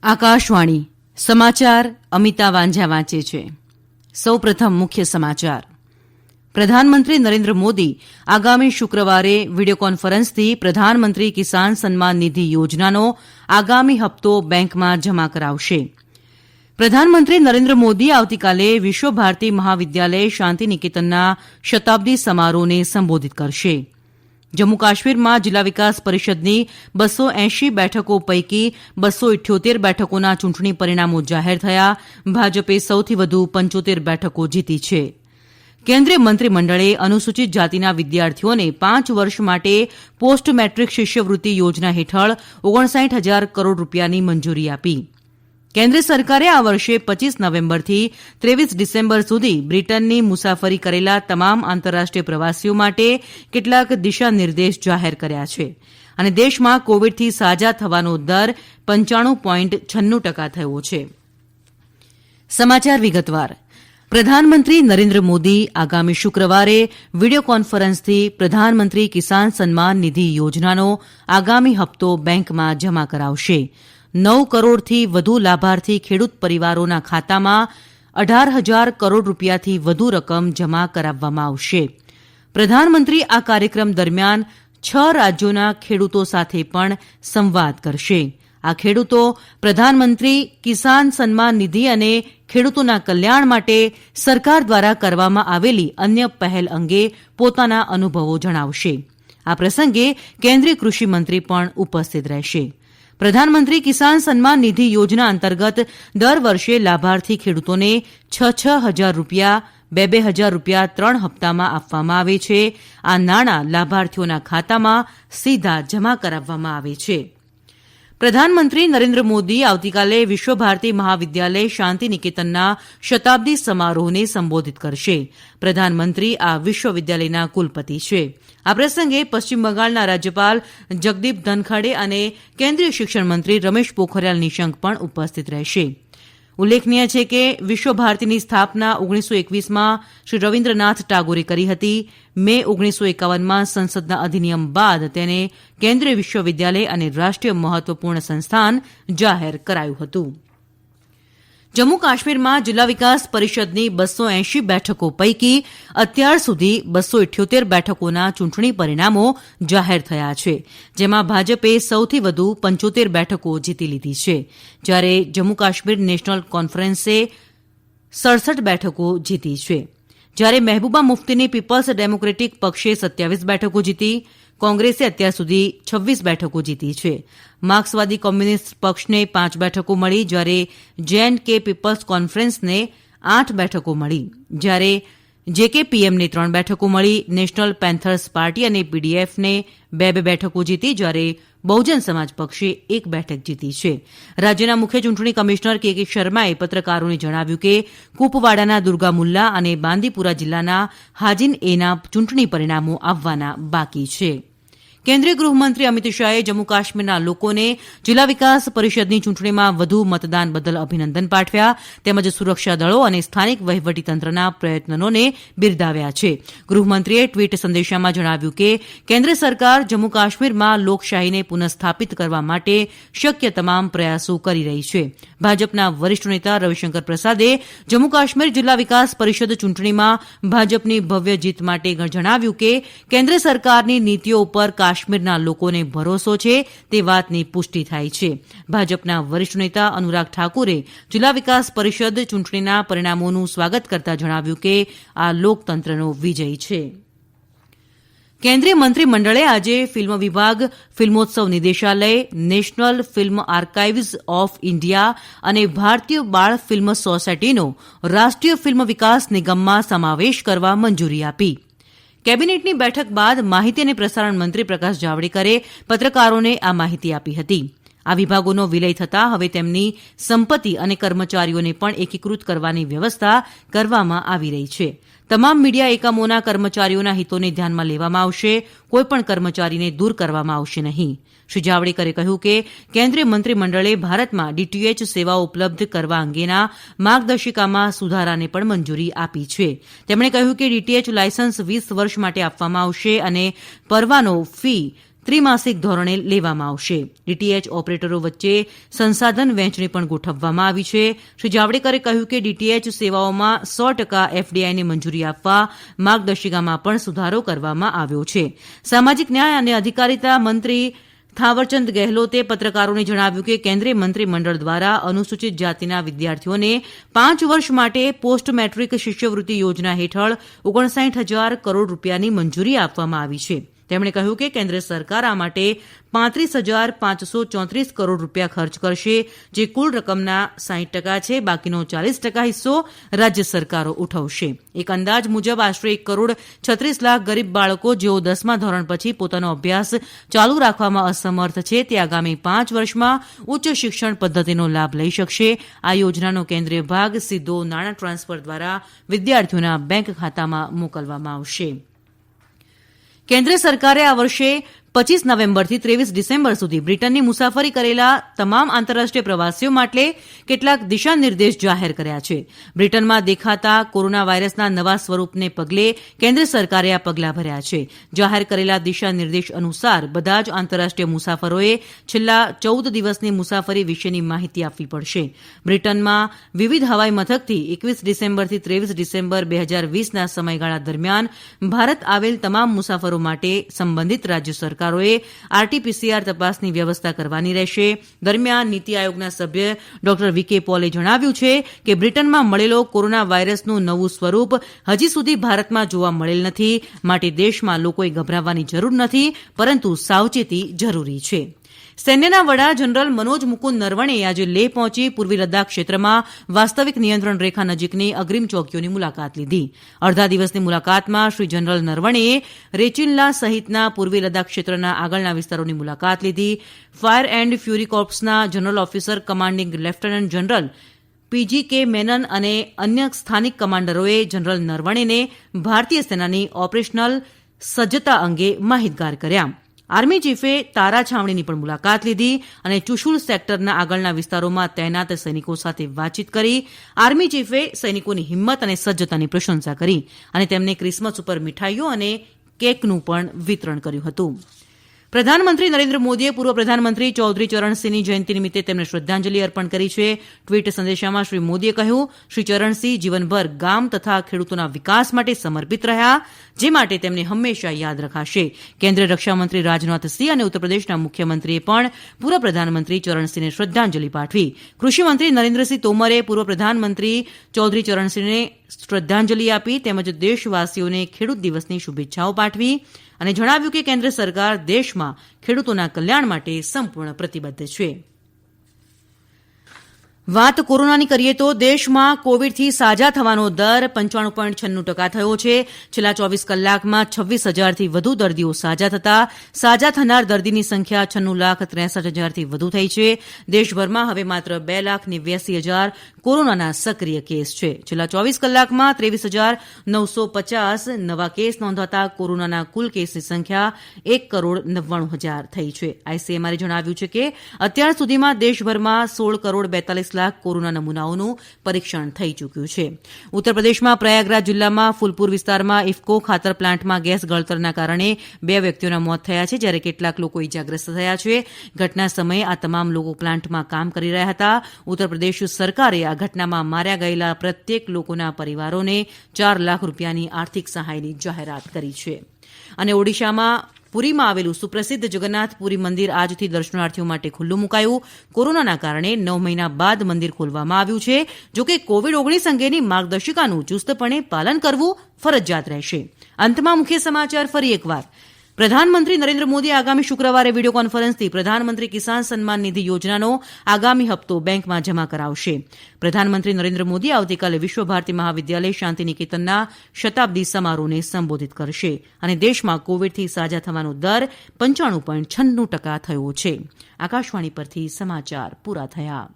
આકાશવાણી સમાચાર અમિતા વાંઝા વાંચે છે. સૌપ્રથમ મુખ્ય સમાચાર. પ્રધાનમંત્રી નરેન્દ્ર મોદી આગામી શુક્રવારે વીડિયો કોન્ફરન્સથી પ્રધાનમંત્રી કિસાન સન્માન નિધિ યોજનાનો આગામી હપ્તો બેંકમાં જમા કરાવશે. પ્રધાનમંત્રી નરેન્દ્ર મોદી આવતીકાલે વિશ્વભારતી મહાવિદ્યાલય શાંતિનિકેતનના શતાબ્દી સમારોહને સંબોધિત કરશે. જમ્મુ કાશ્મીરમાં જિલ્લા વિકાસ પરિષદની 280 બેઠકો પૈકી 278 બેઠકોના ચૂંટણી પરિણામો જાહેર થયા. ભાજપે સૌથી વધુ 75 બેઠકો જીતી છે. કેન્દ્રીય મંત્રીમંડળે અનુસૂચિત જાતિના વિદ્યાર્થીઓને 5 વર્ષ માટે પોસ્ટ મેટ્રિક શિષ્યવૃત્તિ યોજના હેઠળ 59,000 કરોડ રૂપિયાની મંજૂરી આપી. કેન્દ્ર સરકારે આ વર્ષે 25 નવેમ્બરથી 23 ડિસેમ્બર સુધી બ્રિટનની મુસાફરી કરેલા તમામ આંતરરાષ્ટ્રીય પ્રવાસીઓ માટે કેટલાક દિશા નિર્દેશ જાહેર કર્યા છે અને દેશમાં કોવિડથી સાજા થવાનો દર 95.96% થયો છે. સમાચાર વિગતવાર. પ્રધાનમંત્રી નરેન્દ્ર મોદી આગામી શુક્રવારે વીડિયો કોન્ફરન્સથી પ્રધાનમંત્રી કિસાન સન્માન નિધિ યોજનાનો આગામી હપ્તો બેંકમાં જમા કરાવશે. 9 કરોડથી વધુ લાભાર્થી ખેડૂત પરિવારોના ખાતામાં 18,000 કરોડ રૂપિયાથી વધુ રકમ જમા કરાવવામાં આવશે. પ્રધાનમંત્રી આ કાર્યક્રમ દરમિયાન 6 રાજ્યોના ખેડૂતો સાથે પણ સંવાદ કરશે. આ ખેડૂતો પ્રધાનમંત્રી કિસાન સન્માન નિધિ અને ખેડૂતોના કલ્યાણ માટે સરકાર દ્વારા કરવામાં આવેલી અન્ય પહેલ અંગે પોતાના અનુભવો જણાવશે. આ પ્રસંગે કેન્દ્રીય કૃષિ મંત્રી પણ ઉપસ્થિત રહેશે. પ્રધાનમંત્રી કિસાન સન્માન નિધિ યોજના અંતર્ગત દર વર્ષે લાભાર્થી ખેડૂતોને 6,000 રૂપિયા 2,000 રૂપિયા 3 હપ્તામાં આપવામાં આવે છે. આ નાણાં લાભાર્થીઓના ખાતામાં સીધા જમા કરાવવામાં આવે છે. પ્રધાનમંત્રી નરેન્દ્ર મોદી આવતીકાલે વિશ્વભારતી મહાવિદ્યાલય શાંતિનિકેતનના શતાબ્દી સમારોહને સંબોધિત કરશે. પ્રધાનમંત્રી આ વિશ્વવિદ્યાલયના કુલપતિ છે. આ પ્રસંગે પશ્ચિમ બંગાળના રાજ્યપાલ જગદીપ ધનખડે અને કેન્દ્રીય શિક્ષણ મંત્રી રમેશ પોખરિયાલ નિશંક પણ ઉપસ્થિત રહેશે. ઉલ્લેખનીય છે કે વિશ્વભારતીની સ્થાપના 1921માં શ્રી રવિન્દ્રનાથ ટાગોરે કરી હતી. મે 1951માં સંસદના અધિનિયમ બાદ તેને કેન્દ્રીય વિશ્વવિદ્યાલય અને રાષ્ટ્રીય મહત્વપૂર્ણ સંસ્થાન જાહેર કરાયું હતું. જમ્મુ કાશ્મીરમાં જિલ્લા વિકાસ પરિષદની 280 બેઠકો પૈકી અત્યાર સુધી 278 બેઠકોના ચૂંટણી પરિણામો જાહેર થયા છે, જેમાં ભાજપે સૌથી વધુ 75 બેઠકો જીતી લીધી છે, જ્યારે જમ્મુ કાશ્મીર નેશનલ કોન્ફરન્સે 67 બેઠકો જીતી છે. જ્યારે મહેબૂબા મુફ્તીની પીપલ્સ ડેમોક્રેટિક પક્ષે 27 બેઠકો જીતી. કોંગ્રેસે અત્યાર સુધી 26 બેઠકો જીતી છે. માર્ક્સવાદી કોમ્યુનિસ્ટ પક્ષને 5 બેઠકો મળી, જ્યારે જે.એન્ડ.કે પીપલ્સ કોન્ફરન્સને 8 બેઠકો મળી, જ્યારે જેકેપીએમને 3 બેઠકો મળી. નેશનલ પેન્થર્સ પાર્ટી અને પીડીએફને 2 બેઠકો જીતી, જ્યારે બહુજન સમાજ પક્ષે 1 બેઠક જીતી છે. રાજ્યના મુખ્ય ચૂંટણી કમિશનર કે શર્માએ પત્રકારોને જણાવ્યું કે કુપવાડાના દુર્ગા મુલ્લા અને બાંદીપુરા જિલ્લાના હાજીન એના ચૂંટણી પરિણામો આવવાના બાકી છે. કેન્દ્રીય ગૃહમંત્રી અમિત શાહે જમ્મુ કાશ્મીરના લોકોને જિલ્લા વિકાસ પરિષદની ચૂંટણીમાં વધુ મતદાન બદલ અભિનંદન પાઠવ્યા, તેમજ સુરક્ષા દળો અને સ્થાનિક વહીવટીતંત્રના પ્રયત્નોને બિરદાવ્યા છે. ગૃહમંત્રીએ ટ્વીટ સંદેશામાં જણાવ્યું કે કેન્દ્ર સરકાર જમ્મુ કાશ્મીરમાં લોકશાહીને પુનઃસ્થાપિત કરવા માટે શક્ય તમામ પ્રયાસો કરી રહી છે. ભાજપના વરિષ્ઠ નેતા રવિશંકર પ્રસાદે જમ્મુ કાશ્મીર જિલ્લા વિકાસ પરિષદ ચૂંટણીમાં ભાજપની ભવ્ય જીત માટે જણાવ્યું કે કેન્દ્ર સરકારની નીતિઓ ઉપર કાશ્મીરના લોકોને ભરોસો છે, તે વાતની પુષ્ટિ થાય છે. ભાજપના વરિષ્ઠ નેતા અનુરાગ ઠાકુરે જિલ્લા વિકાસ પરિષદ ચૂંટણીના પરિણામોનું સ્વાગત કરતા જણાવ્યું કે આ લોકતંત્રનો વિજય છે. કેન્દ્રીય મંત્રીમંડળે આજે ફિલ્મ વિભાગ, ફિલ્મોત્સવ નિદેશાલય, National Film Archives of India અને ભારતીય બાળ ફિલ્મ સોસાયટીનો રાષ્ટ્રીય ફિલ્મ વિકાસ નિગમમાં સમાવેશ કરવા મંજૂરી આપી. કેબિનેટની બેઠક બાદ માહિતી અને પ્રસારણ મંત્રી પ્રકાશ જાવડેકરે પત્રકારોને આ માહિતી આપી હતી. આ વિભાગોનો વિલય થતાં હવે તેમની સંપત્તિ અને કર્મચારીઓને પણ એકીકૃત કરવાની વ્યવસ્થા કરવામાં આવી રહી છે. તમામ મીડિયા એકમોના કર્મચારીઓના હિતોને ધ્યાનમાં લેવામાં આવશે. કોઈપણ કર્મચારીને દૂર કરવામાં આવશે નહીં. શ્રી જાવડેકરે કહ્યું કે કેન્દ્રીય મંત્રીમંડળે ભારતમાં ડીટીએચ સેવાઓ ઉપલબ્ધ કરવા અંગેના માર્ગદર્શિકામાં સુધારાને પણ મંજૂરી આપી છે. તેમણે કહ્યું કે ડીટીએચ લાયસન્સ 20 વર્ષ માટે આપવામાં આવશે અને પરવાનો ફી ત્રિમાસિક ધોરણે લેવામાં આવશે. ડીટીએચ ઓપરેટરો વચ્ચે સંસાધન વહેંચણી પણ ગોઠવવામાં આવી છે. શ્રી જાવડેકરે કહ્યું કે ડીટીએચ સેવાઓમાં 100% એફડીઆઈને મંજૂરી આપવા માર્ગદર્શિકામાં પણ સુધારો કરવામાં આવ્યો છે. સામાજિક ન્યાય અને અધિકારીતા મંત્રી થાવરચંદ ગેહલોતે પત્રકારોને જણાવ્યું કે કેન્દ્રીય મંત્રીમંડળ દ્વારા અનુસૂચિત જાતિના વિદ્યાર્થીઓને 5 વર્ષ માટે પોસ્ટ મેટ્રિક શિષ્યવૃત્તિ યોજના હેઠળ 59,000 કરોડ રૂપિયાની મંજૂરી આપવામાં આવી છે. તેમણે કહ્યું કે કેન્દ્ર સરકાર આ માટે 35,534 કરોડ રૂપિયા ખર્ચ કરશે, જે કુલ રકમના 60% છે. બાકીનો 40% હિસ્સો રાજ્ય સરકારો ઉઠાવશે. એક અંદાજ મુજબ આશરે 1 કરોડ 36 લાખ ગરીબ બાળકો જેઓ 10મા ધોરણ પછી પોતાનો અભ્યાસ ચાલુ રાખવામાં અસમર્થ છે, તે આગામી 5 વર્ષમાં ઉચ્ચ શિક્ષણ પદ્ધતિનો લાભ લઈ શકશે. આ યોજનાનો કેન્દ્રીય ભાગ સીધો નાણાં ટ્રાન્સફર દ્વારા વિદ્યાર્થીઓના બેંક ખાતામાં મોકલવામાં આવશે. કેન્દ્ર સરકારે આ વર્ષે 25 નવેમ્બરથી 23 ડિસેમ્બર સુધી બ્રિટનની મુસાફરી કરેલા તમામ આંતરરાષ્ટ્રીય પ્રવાસીઓ માટે કેટલાક દિશાનિર્દેશ જાહેર કર્યા છે. બ્રિટનમાં દેખાતા કોરોના વાયરસના નવા સ્વરૂપને પગલે કેન્દ્ર સરકારે આ પગલાં ભર્યા છે. જાહેર કરેલા દિશાનિર્દેશ અનુસાર બધા જ આંતરરાષ્ટ્રીય મુસાફરોએ છેલ્લા 14 દિવસની મુસાફરી વિશેની માહિતી આપવી પડશે. બ્રિટનમાં વિવિધ હવાઈ મથકથી 21 ડિસેમ્બરથી 23 ડિસેમ્બર 2020ના સમયગાળા દરમિયાન ભારત આવેલ તમામ મુસાફરો માટે સંબંધિત રાજ્ય સરકાર આરટીપીસીઆર તપાસની વ્યવસ્થા કરવાની રહેશે. દરમિયાન નીતિ આયોગના સભ્ય ડોક્ટર વી.કે. પોલે જણાવ્યું છે કે બ્રિટનમાં મળેલો કોરોના વાયરસનું નવું સ્વરૂપ હજી સુધી ભારતમાં જોવા મળેલ નથી, માટે દેશમાં લોકોએ ગભરાવાની જરૂર નથી, પરંતુ સાવચેતી જરૂરી છે. સૈન્યના વડા જનરલ મનોજ મુકુંદ નરવણેએ આજે લેહ પહોંચી પૂર્વી લદ્દાખ ક્ષેત્રમાં વાસ્તવિક નિયંત્રણ રેખા નજીકની અગ્રીમ ચોકીઓની મુલાકાત લીધી. અડધા દિવસની મુલાકાતમાં શ્રી જનરલ નરવણેએ રેચિનલા સહિતના પૂર્વી લદ્દાખ ક્ષેત્રના આગળના વિસ્તારોની મુલાકાત લીધી. ફાયર એન્ડ ફ્યુરી કોર્પ્સના General Officer Commanding Lieutenant General P G K. Menon અને અન્ય સ્થાનિક કમાન્ડરોએ જનરલ નરવણેને ભારતીય સેનાની ઓપરેશનલ સજ્જતા અંગે માહિતગાર કર્યા. આર્મી ચીફે તારા છાવણીની પણ મુલાકાત લીધી અને ચુશુલ સેક્ટરના આગળના વિસ્તારોમાં તૈનાત સૈનિકો સાથે વાતચીત કરી. આર્મી ચીફે સૈનિકોની હિંમત અને સજ્જતાની પ્રશંસા કરી અને તેમને ક્રિસમસ ઉપર મીઠાઈઓ અને કેકનું પણ વિતરણ કર્યું હતું. પ્રધાનમંત્રી નરેન્દ્ર મોદીએ પૂર્વ પ્રધાનમંત્રી ચૌધરી ચરણસિંહની જયંતિ નિમિત્તે તેમને શ્રદ્ધાંજલિ અર્પણ કરી છે. ટ્વીટ સંદેશામાં શ્રી મોદીએ કહ્યું, શ્રી ચરણસિંહ જીવનભર ગામ તથા ખેડૂતોના વિકાસ માટે સમર્પિત રહ્યા, જે માટે તેમને હંમેશા યાદ રખાશે. કેન્દ્રીય રક્ષામંત્રી રાજનાથસિંહ અને ઉત્તરપ્રદેશના મુખ્યમંત્રીએ પણ પૂર્વ પ્રધાનમંત્રી ચરણસિંહને શ્રદ્ધાંજલિ પાઠવી. કૃષિમંત્રી નરેન્દ્રસિંહ તોમરે પૂર્વ પ્રધાનમંત્રી ચૌધરી ચરણસિંહને શ્રદ્ધાંજલિ આપી તેમજ દેશવાસીઓને ખેડૂત દિવસની શુભેચ્છાઓ પાઠવી અને જણાવ્યું કે કેન્દ્ર સરકાર દેશમાં ખેડૂતોના કલ્યાણ માટે સંપૂર્ણ પ્રતિબદ્ધ છે. વાત કોરોનાની કરીએ તો દેશમાં કોવિડથી સાજા થવાનો દર 95.96% થયો છે. છેલ્લા 24 કલાકમાં 26,000થી વધુ દર્દીઓ સાજા થતાં સાજા થનાર દર્દીની સંખ્યા 96,63,000થી વધુ થઈ છે. દેશભરમાં હવે માત્ર 2,89,000 કોરોનાના સક્રિય કેસ છે. છેલ્લા 24 કલાકમાં 23,950 નવા કેસ નોંધાતા કોરોનાના કુલ કેસની સંખ્યા 1,99,000 થઈ છે. આઈસીએમઆરે જણાવ્યું છે કે અત્યાર સુધીમાં દેશભરમાં 16,42 લાખ કોરોના નમૂનાઓનું પરીક્ષણ થઈ ચૂક્યું છે. ઉત્તરપ્રદેશમાં પ્રયાગરાજ જિલ્લામાં ફૂલપુર વિસ્તારમાં ઇફકો ખાતર પ્લાન્ટમાં ગેસ ગળતરના કારણે 2 વ્યક્તિઓના મોત થયા છે, જ્યારે કેટલાક લોકો ઇજાગ્રસ્ત થયા છે. ઘટના સમયે આ તમામ લોકો પ્લાન્ટમાં કામ કરી રહ્યા હતા. ઉત્તરપ્રદેશ સરકારે આ ઘટનામાં માર્યા ગયેલા પ્રત્યેક લોકોના પરિવારોને 4 લાખ રૂપિયાની આર્થિક સહાયની જાહેરાત કરી છે. અને ઓડિશામાં પુરીમાં આવેલું સુપ્રસિદ્ધ જગન્નાથપુરી મંદિર આજથી દર્શનાર્થીઓ માટે ખુલ્લું મુકાયું. કોરોનાના કારણે 9 મહિના બાદ મંદિર ખોલવામાં આવ્યું છે. જોકે કોવિડ-19 અંગેની માર્ગદર્શિકાનું ચુસ્તપણે પાલન કરવું ફરજિયાત રહેશે. અંતમાં મુખ્ય સમાચાર ફરી એકવાર. પ્રધાનમંત્રી નરેન્દ્ર મોદી આગામી શુક્રવારે વીડિયો કોન્ફરન્સથી પ્રધાનમંત્રી કિસાન સન્માન નિધિ યોજનાનો આગામી હપ્તો બેંકમાં જમા કરાવશે. પ્રધાનમંત્રી નરેન્દ્ર મોદી આવતીકાલે વિશ્વ ભારતી મહાવિદ્યાલય શાંતિનિકેતનના શતાબ્દી સમારોહને સંબોધિત કરશે અને દેશમાં કોવિડથી સાજા થવાનો દર 95.96% થયો છે. આકાશવાણી પરથી સમાચાર પૂરા થયા.